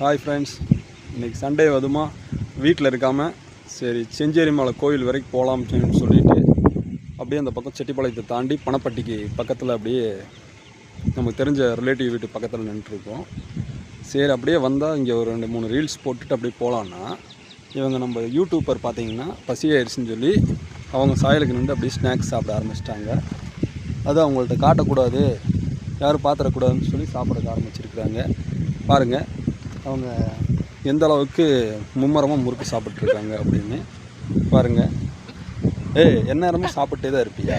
Hi friends, இன்றைக்கி Sunday அதுமா வீட்டில் இருக்காமல் சரி செஞ்சேரி மலை கோயில் வரைக்கும் போகலாம்னு சொல்லிட்டு அப்படியே அந்த பக்கம் செட்டிப்பாளையத்தை தாண்டி பணப்பட்டிக்கு பக்கத்தில் அப்படியே நமக்கு தெரிஞ்ச ரிலேட்டிவ் வீட்டு பக்கத்தில் நின்றுருக்கோம். சரி அப்படியே வந்தால் இங்கே ஒரு 2-3 ரீல்ஸ் போட்டுட்டு அப்படியே போகலான்னா இவங்க நம்ம யூடியூப்பர் பார்த்திங்கன்னா பசியாயிடுச்சுன்னு சொல்லி அவங்க சாயலுக்கு நின்று அப்படியே ஸ்நாக்ஸ் சாப்பிட ஆரம்பிச்சிட்டாங்க. அது அவங்கள்ட்ட காட்டக்கூடாது, யாரும் பார்த்துடக்கூடாதுன்னு சொல்லி சாப்பிட ஆரம்பிச்சிருக்கிறாங்க. பாருங்கள் அவங்க எந்த அளவுக்கு மும்மரமாக முறுக்கு சாப்பிட்ருக்காங்க அப்படின்னு பாருங்கள். எந்நேரமும் சாப்பிட்டே தான் இருப்பியா?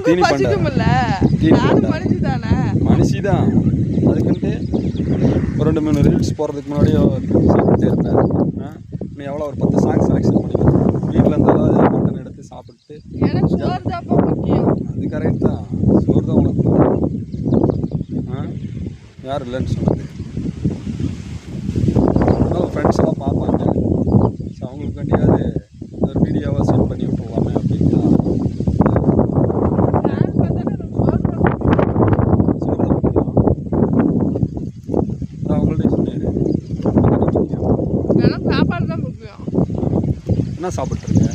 தீனி மனுஷி தான். அதுக்குன்ட்டு ஒரு 2-3 ரீல்ஸ் போகிறதுக்கு முன்னாடியே சாப்பிட்டே இருப்பேன். நீ எவ்வளோ ஒரு 10 சாங்ஸ் செலெக்ஷன் பண்ணி வீட்டில் இருந்தாலும் மட்டன் எடுத்து சாப்பிட்டு அது கரெக்ட் தான். சோறு தான் உனக்கு யார் இல்லைன்னு சொன்னது. ஃப்ரெண்ட்ஸ் எல்லாம் பார்ப்பாங்க. ஸோ அவங்களுக்கு வேண்டியாவது ஒரு வீடியோவாக சென்ட் பண்ணி விட்டுருவாங்க அப்படின்னா அவங்கள்ட்ட சொன்னேன். சாப்பாடு தான் முக்கியம். என்ன சாப்பிட்ருக்கேன்?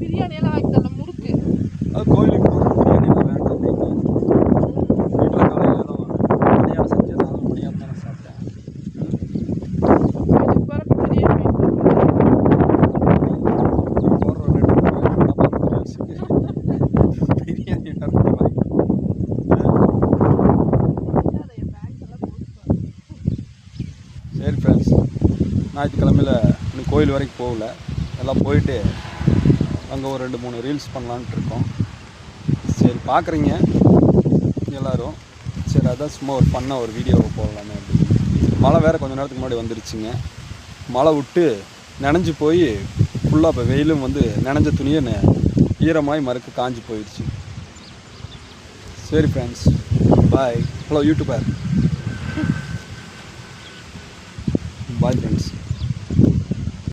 பிரியாணி எல்லாம் வாங்கி தரல, முறுக்கு. அது கோயிலுக்கு போகிறோம், பிரியாணி வேண்டாம் அப்படின்னு வீட்டில் காலையில் தான் மணியாக செஞ்சு 4 மணியாக தானே சாப்பிட்டேன். சரி ஃப்ரெண்ட்ஸ், ஞாயிற்றுக்கிழமையில் இன்னும் கோயில் வரைக்கும் போகல, எல்லாம் போயிட்டு அங்கே ஒரு 2-3 ரீல்ஸ் பண்ணலான்ட்டு இருக்கோம். சரி பார்க்குறீங்க எல்லோரும். சரி அதான் சும்மா ஒரு பண்ண ஒரு வீடியோவை போடலாமே அப்படின்னு. மழை வேறு கொஞ்சம் நேரத்துக்கு முன்னாடி வந்துருச்சுங்க. மழை விட்டு நனைஞ்சு போய் ஃபுல்லாக இப்போ வெயிலும் வந்து நனைஞ்ச துணியை ஈரமாய் மறுக்கு காஞ்சி போயிடுச்சு. சரி friends, bye. Hello YouTuber, bye friends.